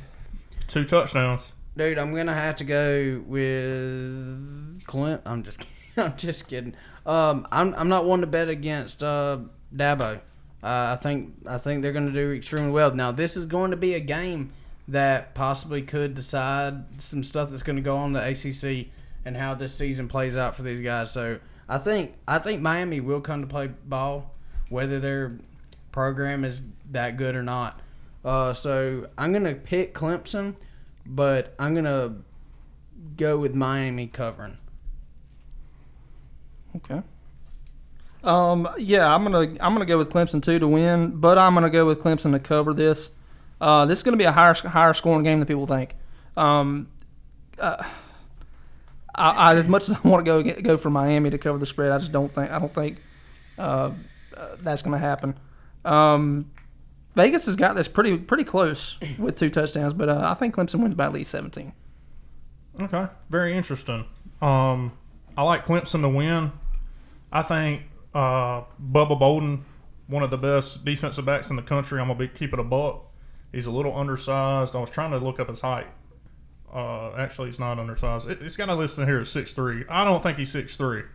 2 touchdowns.
Dude, I'm gonna have to go with Clint. I'm just kidding. I'm just kidding. I'm not one to bet against Dabo. I think they're gonna do extremely well. Now this is going to be a game that possibly could decide some stuff that's going to go on the ACC and how this season plays out for these guys. So I think Miami will come to play ball, whether their program is that good or not. So I'm gonna pick Clemson, but I'm gonna go with Miami covering.
Okay. Yeah, I'm gonna go with Clemson too to win, but I'm gonna go with Clemson to cover this. This is gonna be a higher scoring game than people think. I as much as I want to go for Miami to cover the spread, I don't think that's gonna happen. Vegas has got this pretty close with 2 touchdowns, but I think Clemson wins by at least 17.
Okay, very interesting. I like Clemson to win. I think Bubba Bolden, one of the best defensive backs in the country. I'm gonna keep it a buck. He's a little undersized. I was trying to look up his height. Actually, he's not undersized. It's got a listed here as 6'3". I don't think he's 6'3".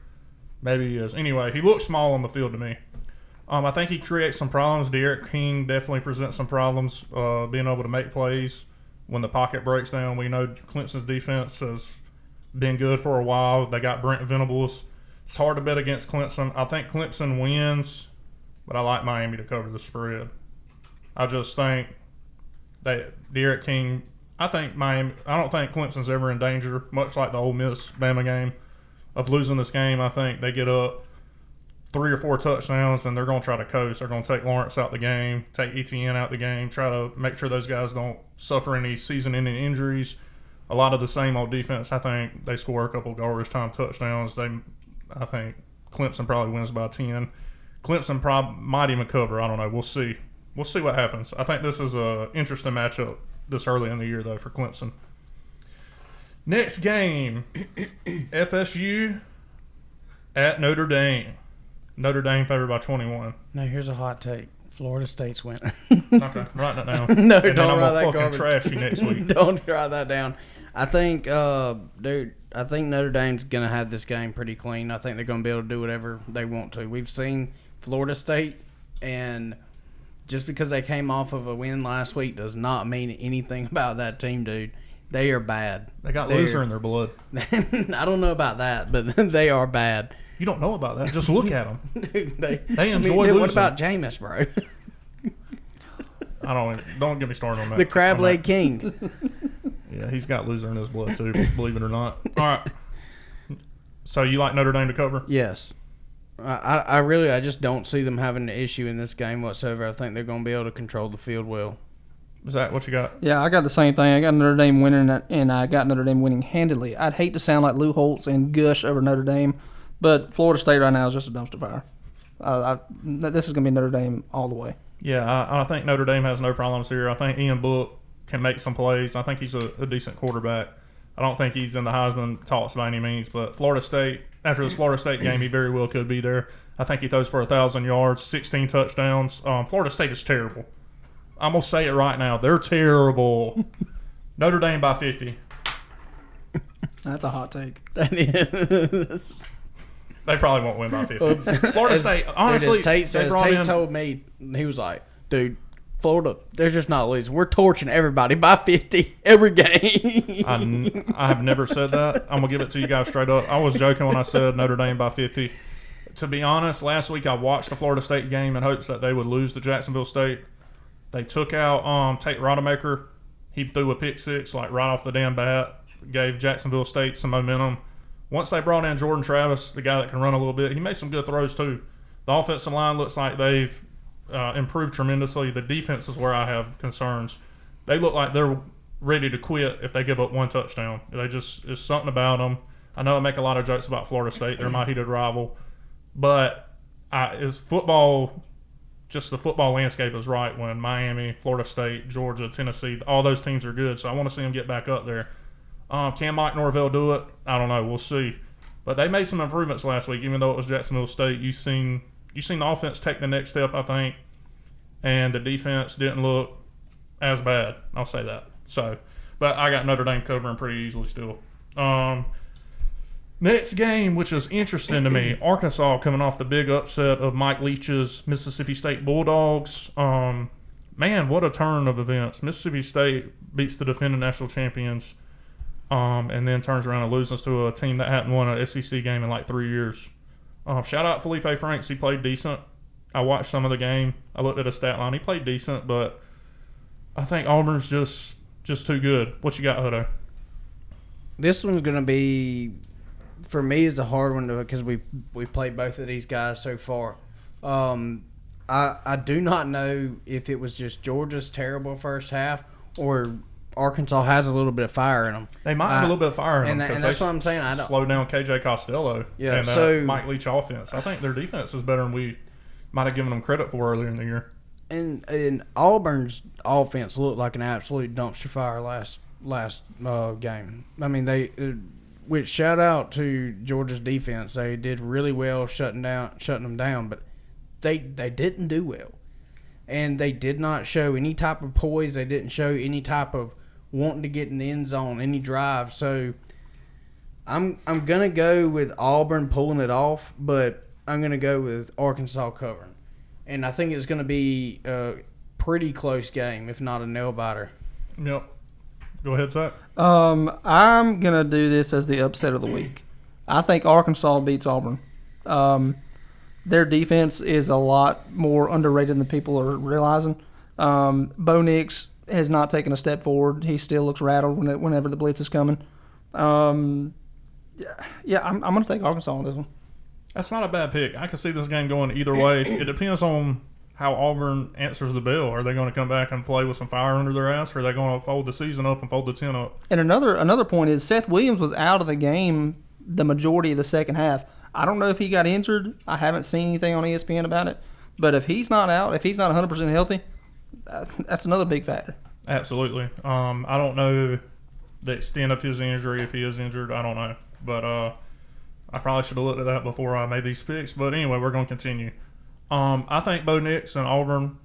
Maybe he is. Anyway, he looks small on the field to me. I think he creates some problems. Derek King definitely presents some problems being able to make plays when the pocket breaks down. We know Clemson's defense has been good for a while. They got Brent Venables. It's hard to bet against Clemson. I think Clemson wins, but I like Miami to cover the spread. I just think that Derek King, I don't think Clemson's ever in danger, much like the Ole Miss-Bama game, of losing this game. I think they get up 3 or 4 touchdowns, and they're going to try to coast. They're going to take Lawrence out the game, take Etienne out the game, try to make sure those guys don't suffer any season-ending injuries. A lot of the same old defense. I think they score a couple garbage time touchdowns. I think Clemson probably wins by 10. Clemson might even cover. I don't know. We'll see. We'll see what happens. I think this is an interesting matchup this early in the year, though, for Clemson. Next game, FSU at Notre Dame. Notre Dame favored by 21.
Now here's a hot take. Florida State's winning.
Okay, writing it down.
No,
and
don't
then
write that
I'm
garbage.
fucking trash you next week.
Don't write that down. I think, I think Notre Dame's gonna have this game pretty clean. I think they're gonna be able to do whatever they want to. We've seen Florida State, and just because they came off of a win last week does not mean anything about that team, dude. They are bad.
They got loser in their blood.
I don't know about that, but they are bad.
You don't know about that. Just look at them.
Dude, they
enjoy losing.
What about Jameis, bro?
Don't get me started on that.
The crab leg king.
Yeah, he's got loser in his blood too, believe it or not. All right. So you like Notre Dame to cover?
Yes. I just don't see them having an issue in this game whatsoever. I think they're going to be able to control the field well.
Is that what you got?
Yeah, I got the same thing. I got Notre Dame winning, and I got Notre Dame winning handily. I'd hate to sound like Lou Holtz and gush over Notre Dame, but Florida State right now is just a dumpster fire. This is going to be Notre Dame all the way.
Yeah, I think Notre Dame has no problems here. I think Ian Book can make some plays. I think he's a decent quarterback. I don't think he's in the Heisman talks by any means, but Florida State, after this Florida State game, he very well could be there. I think he throws for 1,000 yards, 16 touchdowns. Florida State is terrible. I'm going to say it right now. They're terrible. Notre Dame by 50.
That's a hot take.
That is.
They probably won't win by 50. Florida State, honestly,
Tate told me, he was like, dude, Florida, they're just not losing. We're torching everybody by 50 every game.
I have never said that. I'm going to give it to you guys straight up. I was joking when I said Notre Dame by 50. To be honest, last week I watched the Florida State game in hopes that they would lose to Jacksonville State. They took out Tate Rodemaker. He threw a pick six like right off the damn bat. Gave Jacksonville State some momentum. Once they brought in Jordan Travis, the guy that can run a little bit, he made some good throws too. The offensive line looks like they've improved tremendously. The defense is where I have concerns. They look like they're ready to quit if they give up one touchdown. There's something about them. I know I make a lot of jokes about Florida State. They're my heated rival. But is football, just the football landscape is right when Miami, Florida State, Georgia, Tennessee, all those teams are good. So I want to see them get back up there. Can Mike Norvell do it? I don't know. We'll see. But they made some improvements last week, even though it was Jacksonville State. You've seen the offense take the next step, I think, and the defense didn't look as bad. I'll say that. So, But I got Notre Dame covering pretty easily still. Next game, which is interesting to me, Arkansas coming off the big upset of Mike Leach's Mississippi State Bulldogs. Man, what a turn of events. Mississippi State beats the defending national champions and then turns around and loses to a team that hadn't won an SEC game in like 3 years. Shout out Felipe Franks. He played decent. I watched some of the game. I looked at his stat line. He played decent, but I think Auburn's just too good. What you got, Hudo?
This one's going to be, for me, is a hard one because we played both of these guys so far. I do not know if it was just Georgia's terrible first half or Arkansas has a little bit of fire in them.
They might have a little bit of fire in them
and that's what I'm saying. I don't
slow down KJ Costello and Mike Leach offense. I think their defense is better than we might have given them credit for earlier in the year.
And Auburn's offense looked like an absolute dumpster fire last game. I mean, which shout out to Georgia's defense. They did really well shutting them down, but they didn't do well, and they did not show any type of poise. They didn't show any type of wanting to get in the end zone, any drive. So I'm gonna go with Auburn pulling it off, but I'm gonna go with Arkansas covering, and I think it's gonna be a pretty close game, if not a nail biter.
Yep. Go ahead, Zach.
I'm gonna do this as the upset of the week. I think Arkansas beats Auburn. Their defense is a lot more underrated than people are realizing. Bo Nix has not taken a step forward. He still looks rattled whenever the blitz is coming. I'm going to take Arkansas on this one.
That's not a bad pick. I can see this game going either way. It depends on how Auburn answers the bell. Are they going to come back and play with some fire under their ass, or are they going to fold the season up and fold the 10 up?
And another point is Seth Williams was out of the game the majority of the second half. I don't know if he got injured. I haven't seen anything on ESPN about it. But if he's not out, if he's not 100% healthy, that's another big factor.
Absolutely. I don't know the extent of his injury, if he is injured. I don't know. But I probably should have looked at that before I made these picks. But anyway, we're going to continue. I think Bo Nix and Auburn,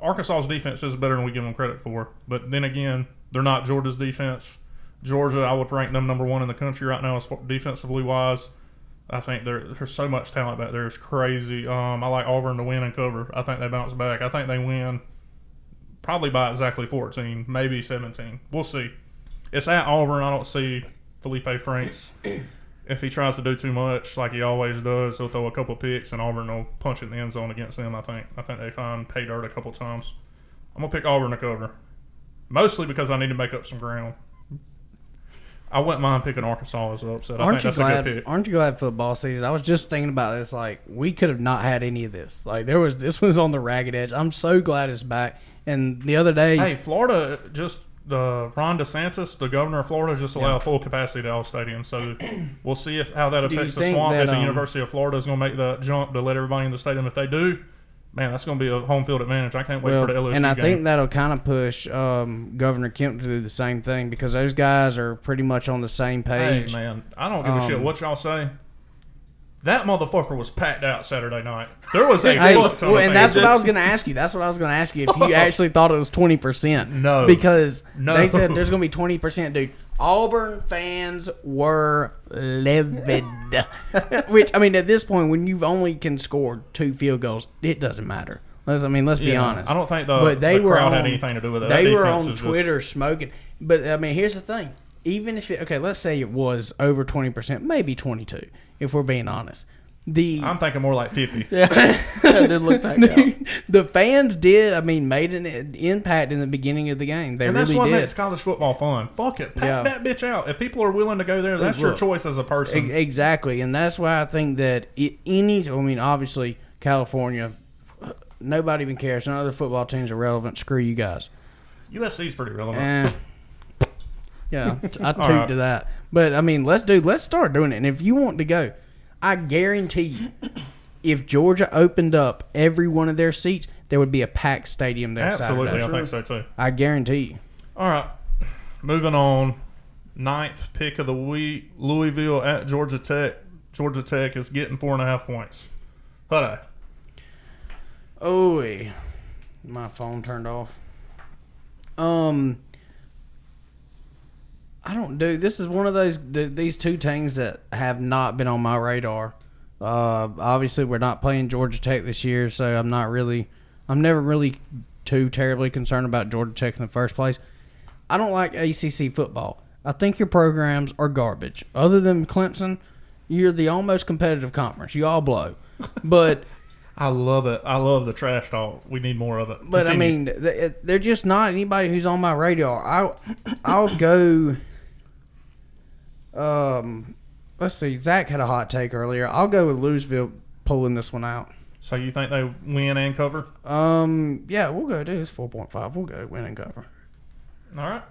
Arkansas's defense is better than we give them credit for. But then again, they're not Georgia's defense. Georgia, I would rank them number one in the country right now as defensively wise. I think there's so much talent back there. It's crazy. I like Auburn to win and cover. I think they bounce back. I think they win probably by exactly 14, maybe 17. We'll see. It's at Auburn. I don't see Felipe Franks. If he tries to do too much, like he always does, he'll throw a couple picks, and Auburn will punch it in the end zone against them, I think. I think they find pay dirt a couple times. I'm going to pick Auburn to cover, mostly because I need to make up some ground. I wouldn't mind picking Arkansas as an upset. I think that's a good pick.
Aren't you glad football season? I was just thinking about this. Like, we could have not had any of this. Like, this was on the ragged edge. I'm so glad it's back. And the other day,
hey, Florida Ron DeSantis, the governor of Florida, just allowed full capacity to all stadiums. So we'll see how that affects the swamp. If the University of Florida is going to make the jump to let everybody in the stadium. If they do, man, that's going to be a home field advantage. I can't wait for the LSU
and I
game.
think that'll kind of push Governor Kemp to do the same thing because those guys are pretty much on the same page.
Hey, man, I don't give a shit what y'all say. That motherfucker was packed out Saturday night. There was a fuck ton of
and that's what I was going to ask you. That's what I was going to ask you if you actually thought it was 20%.
No.
Because they said there's going to be 20%, dude. Auburn fans were livid. Which, I mean, at this point, when you've only can score 2 field goals, it doesn't matter. Let's be honest.
I don't think the crowd had anything to do with it.
They were on Twitter smoking. But, I mean, here's the thing. Even if let's say it was over 20%, maybe 22, if we're being honest.
I'm thinking more like 50.
Yeah, that did look back out.
The fans made an impact in the beginning of the game. They really did.
And that's what makes college football fun. Fuck it. Pack that bitch out. If people are willing to go there, that's your choice as a person.
Exactly. And that's why I think that obviously, California, nobody even cares. None of the football teams are relevant. Screw you guys.
USC's pretty relevant.
Yeah, I toot to that. But, I mean, let's start doing it. And if you want to go, I guarantee you, if Georgia opened up every one of their seats, there would be a packed stadium there
Absolutely,
Saturday.
I think so, too.
I guarantee you.
All right, moving on. 9th pick of the week, Louisville at Georgia Tech. Georgia Tech is getting 4.5 points. Huda.
Oh, my phone turned off. This is one of these two teams that have not been on my radar. Obviously, we're not playing Georgia Tech this year, so I'm never really too terribly concerned about Georgia Tech in the first place. I don't like ACC football. I think your programs are garbage. Other than Clemson, you're the almost competitive conference. You all blow. But
I love it. I love the trash talk. We need more of it.
But
Continue.
I mean, they're just not anybody who's on my radar. I'll go. Let's see. Zach had a hot take earlier. I'll go with Louisville pulling this one out.
So you think they win and cover?
Yeah, we'll go. Dude, it's 4.5. We'll go win and cover.
All right,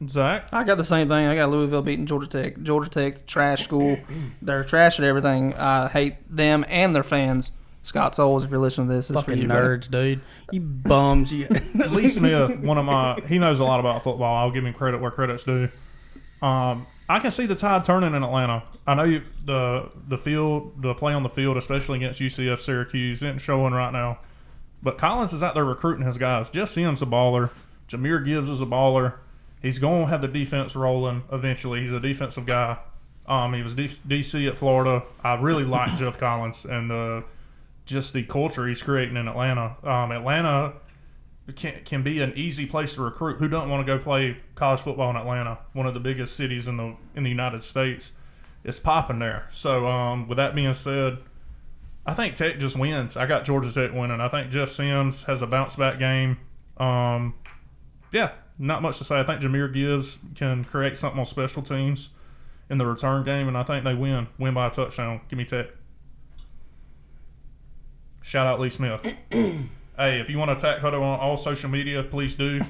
Zach.
I got the same thing. I got Louisville beating Georgia Tech. Georgia Tech, trash school. They're trash at everything. I hate them and their fans. Scott Souls, if you're listening to this, it's
Fucking
for you,
nerds, dude. You bums. You.
Lee Smith, he knows a lot about football. I'll give him credit where credit's due. I can see the tide turning in Atlanta. I know the play on the field, especially against UCF Syracuse, isn't showing right now. But Collins is out there recruiting his guys. Jeff Sims a baller. Jameer Gibbs is a baller. He's going to have the defense rolling eventually. He's a defensive guy. He was DC at Florida. I really like Jeff Collins and just the culture he's creating in Atlanta. Atlanta can be an easy place to recruit. Who doesn't want to go play college football in Atlanta, one of the biggest cities in the United States? It's popping there. So with that being said, I think Tech just wins. I got Georgia Tech winning. I think Jeff Sims has a bounce back game. Yeah, not much to say. I think Jameer Gibbs can create something on special teams in the return game, and I think they win by a touchdown. Give me Tech. Shout out Lee Smith. Hey, if you want to attack Hutto on all social media, please do.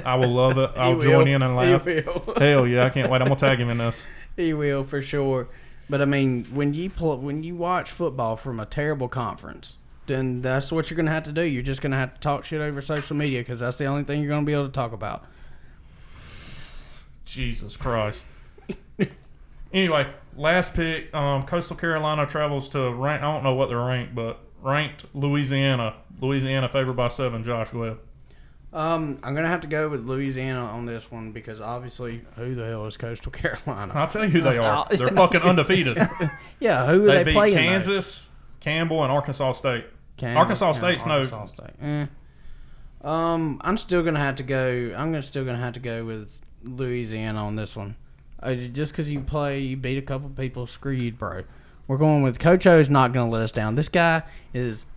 I will love it. I'll join in and laugh.
He will.
Hell yeah, I can't wait. I'm gonna tag him in this.
He will for sure. But I mean, when you watch football from a terrible conference, then that's what you're gonna have to do. You're just gonna have to talk shit over social media because that's the only thing you're gonna be able to talk about.
Jesus Christ. Anyway, last pick. Coastal Carolina travels to I don't know what they're ranked, but ranked Louisiana. Louisiana favored by 7. Josh, go ahead.
I'm gonna have to go with Louisiana on this one because obviously, who the hell is Coastal Carolina?
I'll tell you who they are. They're fucking undefeated.
Yeah, who are they
beat
playing?
Kansas, Campbell, and Arkansas State. Arkansas State's
Arkansas State. I'm still gonna have to go. Still gonna have to go with Louisiana on this one. Just because you beat a couple people, screw you, bro. We're going with Coach O's not gonna let us down. This guy is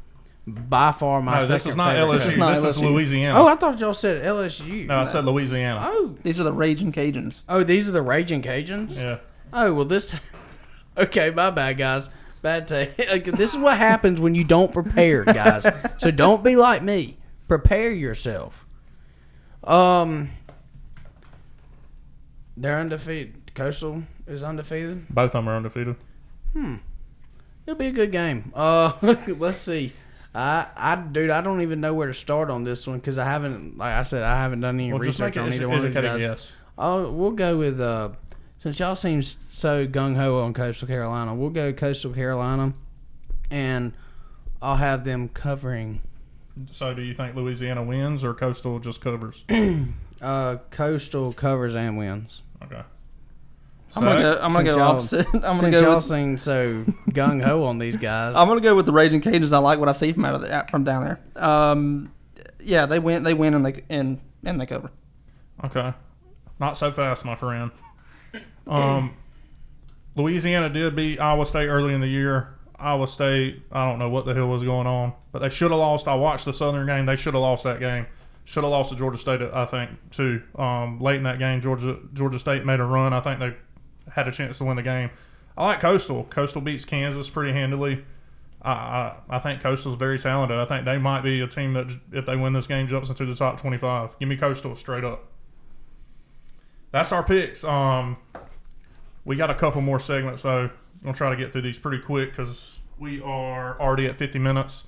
by far my second
this is not
favorite
LSU.
coach.
This is Louisiana.
Oh, I thought y'all said LSU.
No, I said Louisiana.
Oh,
These are the Raging Cajuns.
oh, these are the Raging Cajuns.
Yeah.
Oh well, this. Okay, my bad, guys. Bad take. This is what happens when you don't prepare, guys. So don't be like me. Prepare yourself. They're undefeated. Coastal is undefeated.
Both of them are undefeated.
It'll be a good game. Let's see. Dude, I don't even know where to start on this one because I haven't, like I said, I haven't done any research on either one of these guys.
Yes.
We'll go with since y'all seem so gung ho on Coastal Carolina, we'll go Coastal Carolina, and I'll have them covering.
So, do you think Louisiana wins or Coastal just covers?
Coastal
covers and wins.
Okay.
I'm gonna go opposite.
Since y'all seem so gung ho on these guys,
I'm gonna go with the Raging Cajuns. I like what I see from down there. Yeah, they win and they cover.
Okay. Not so fast, my friend. Louisiana did beat Iowa State early in the year. Iowa State, I don't know what the hell was going on, but they should have lost. I watched the Southern game. They should have lost that game. Should have lost to Georgia State, I think, too. Late in that game, Georgia State made a run. I think they had a chance to win the game. I like Coastal. Coastal beats Kansas pretty handily. I think Coastal's very talented. I think they might be a team that, if they win this game, jumps into the top 25. Give me Coastal straight up. That's our picks. We got a couple more segments, so I'm going to try to get through these pretty quick because we are already at 50 minutes.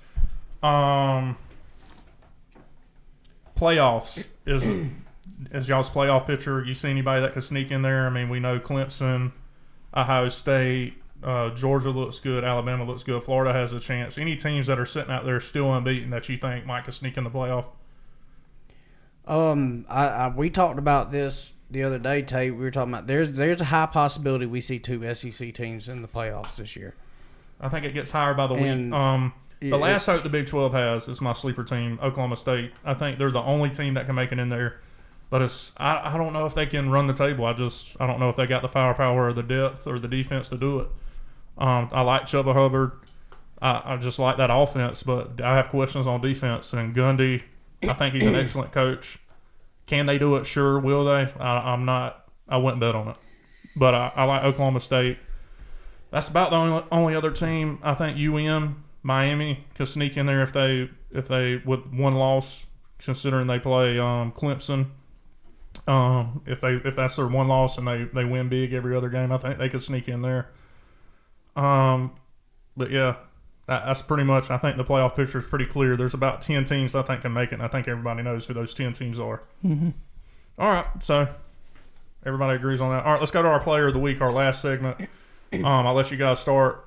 Playoffs is y'all's playoff picture. You see anybody that could sneak in there? I mean, we know Clemson, Ohio State, Georgia looks good, Alabama looks good, Florida has a chance. Any teams that are sitting out there still unbeaten that you think might could sneak in the playoff?
we talked about this the other day, Tate, we were talking about there's a high possibility we see 2 SEC teams in the playoffs this year.
I think it gets higher by the
And
week. The last hope the Big 12 has is my sleeper team, Oklahoma State. I think they're the only team that can make it in there. But I don't know if they can run the table. I don't know if they got the firepower or the depth or the defense to do it. I like Chuba Hubbard. I just like that offense, but I have questions on defense. And Gundy, I think he's an excellent coach. Can they do it? Sure. Will they? I'm not. I wouldn't bet on it. But I like Oklahoma State. That's about the only other team. I think Miami could sneak in there if they with one loss, considering they play Clemson. If that's their one loss and they win big every other game, I think they could sneak in there. But yeah, that's pretty much. I think the playoff picture is pretty clear. There's about 10 teams I think can make it, and I think everybody knows who those 10 teams are.
Mm-hmm.
All right, so everybody agrees on that. All right, let's go to our player of the week, our last segment. I'll let you guys start.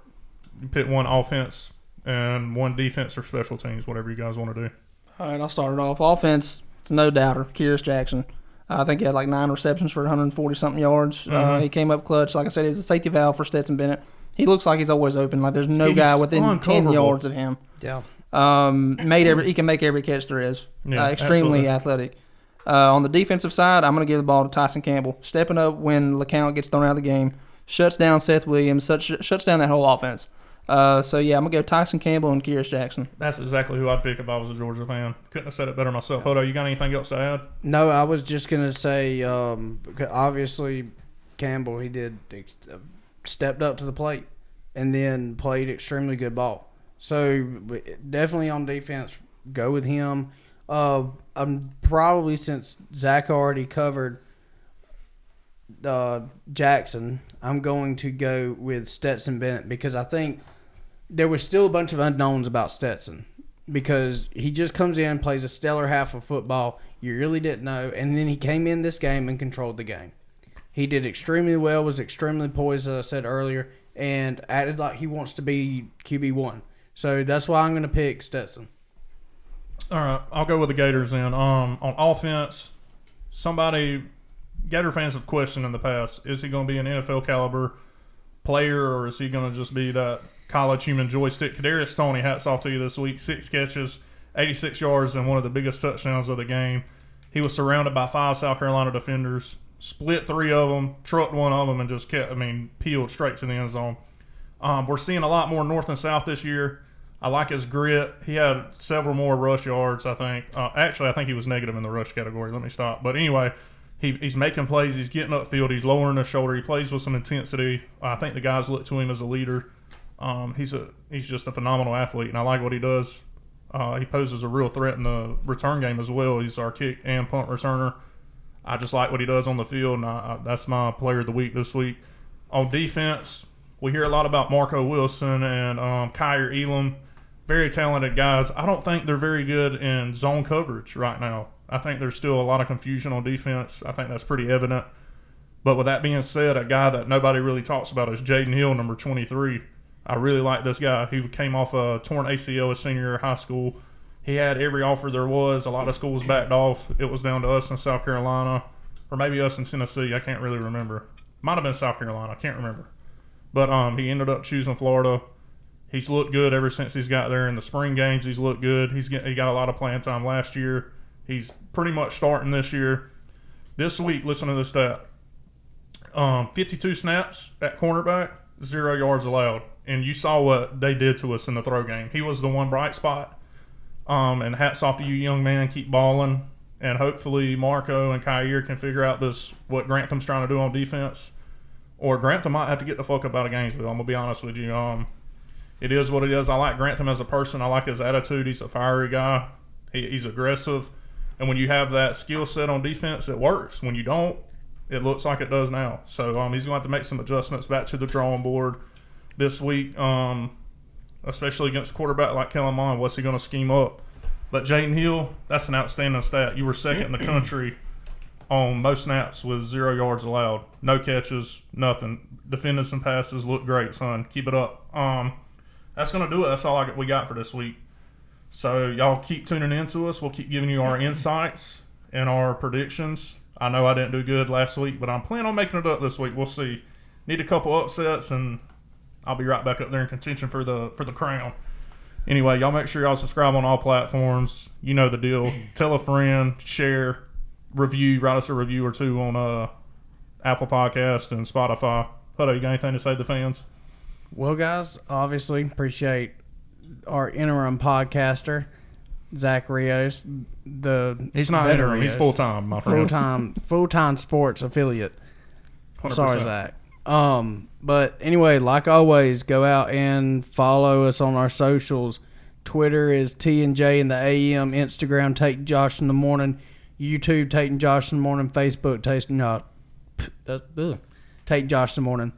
You pick one offense and one defense or special teams, whatever you guys want to do.
All right, I'll start it off. Offense, it's no doubter. Kyrus Jackson. I think he had like 9 receptions for 140-something yards.
Mm-hmm.
He came up clutch. Like I said, he was a safety valve for Stetson Bennett. He looks like he's always open. Like there's no guy within 10 yards of him.
Yeah.
He can make every catch there is.
Yeah,
extremely
absolutely.
athletic. On the defensive side, I'm going to give the ball to Tyson Campbell. Stepping up when LeCount gets thrown out of the game. Shuts down Seth Williams. Shuts down that whole offense. So, yeah, I'm going to go Tyson Campbell and Kyrus Jackson.
That's exactly who I'd pick if I was a Georgia fan. Couldn't have said it better myself. Hodo, you got anything else to add?
No, I was just going to say, obviously, Campbell, he did stepped up to the plate and then played extremely good ball. So, definitely on defense, go with him. I'm probably, since Zach already covered Jackson, I'm going to go with Stetson Bennett because I think there was still a bunch of unknowns about Stetson because he just comes in, plays a stellar half of football. You really didn't know. And then he came in this game and controlled the game. He did extremely well, was extremely poised, as I said earlier, and acted like he wants to be QB1. So that's why I'm going to pick Stetson.
All right, I'll go with the Gators then. On offense, Gator fans have questioned in the past, is he going to be an NFL caliber player or is he going to just be that college human joystick? Kadarius Toney, hats off to you this week. 6 catches, 86 yards, and one of the biggest touchdowns of the game. He was surrounded by 5 South Carolina defenders, split 3 of them, trucked one of them, and just peeled straight to the end zone. We're seeing a lot more north and south this year. I like his grit. He had several more rush yards, I think. Actually, I think he was negative in the rush category. Let me stop. But anyway, he's making plays. He's getting upfield. He's lowering his shoulder. He plays with some intensity. I think the guys look to him as a leader. He's just a phenomenal athlete, and I like what he does. He poses a real threat in the return game as well. He's our kick and punt returner. I just like what he does on the field, and that's my player of the week this week. On defense, we hear a lot about Marco Wilson and Kyer Elam. Very talented guys. I don't think they're very good in zone coverage right now. I think there's still a lot of confusion on defense. I think that's pretty evident. But with that being said, a guy that nobody really talks about is Jaden Hill, number 23. I really like this guy. He came off a torn ACL his senior year of high school. He had every offer there was. A lot of schools backed off. It was down to us in South Carolina, or maybe us in Tennessee. I can't really remember. Might have been South Carolina. I can't remember. But he ended up choosing Florida. He's looked good ever since he's got there. In the spring games, he's looked good. He got a lot of playing time last year. He's pretty much starting this year. This week, listen to this stat. 52 snaps at cornerback, 0 yards allowed. And you saw what they did to us in the throw game. He was the one bright spot. And hats off to you, young man. Keep balling. And hopefully Marco and Kyer can figure out what Grantham's trying to do on defense. Or Grantham might have to get the fuck up out of Gainesville. I'm going to be honest with you. It is what it is. I like Grantham as a person. I like his attitude. He's a fiery guy. He's aggressive. And when you have that skill set on defense, it works. When you don't, it looks like it does now. So he's going to have to make some adjustments back to the drawing board this week, especially against a quarterback like Kellen Mond. What's he going to scheme up? But Jaden Hill, that's an outstanding stat. You were second in the country on most snaps with 0 yards allowed. No catches, nothing. Defending some passes, look great, son. Keep it up. That's going to do it. That's all we got for this week. So y'all keep tuning in to us. We'll keep giving you our insights and our predictions. I know I didn't do good last week, but I'm planning on making it up this week. We'll see. Need a couple upsets, and I'll be right back up there in contention for the crown. Anyway, y'all make sure y'all subscribe on all platforms. You know the deal. Tell a friend, share, review, write us a review or two on Apple Podcast and Spotify. Hutto, you got anything to say to the fans?
Well, guys, obviously appreciate our interim podcaster, Zach Rios.
He's not
better
interim. He's
Rios.
full-time, my friend.
Full-time sports affiliate.
100%.
Sorry, Zach. But anyway, like always, go out and follow us on our socials. Twitter is T&J in the AM, Instagram Tate Josh in the Morning, YouTube Tate and Josh in the Morning, Facebook Tate Josh in the Morning.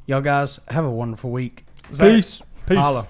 Y'all guys have a wonderful week.
Peace.
Holla.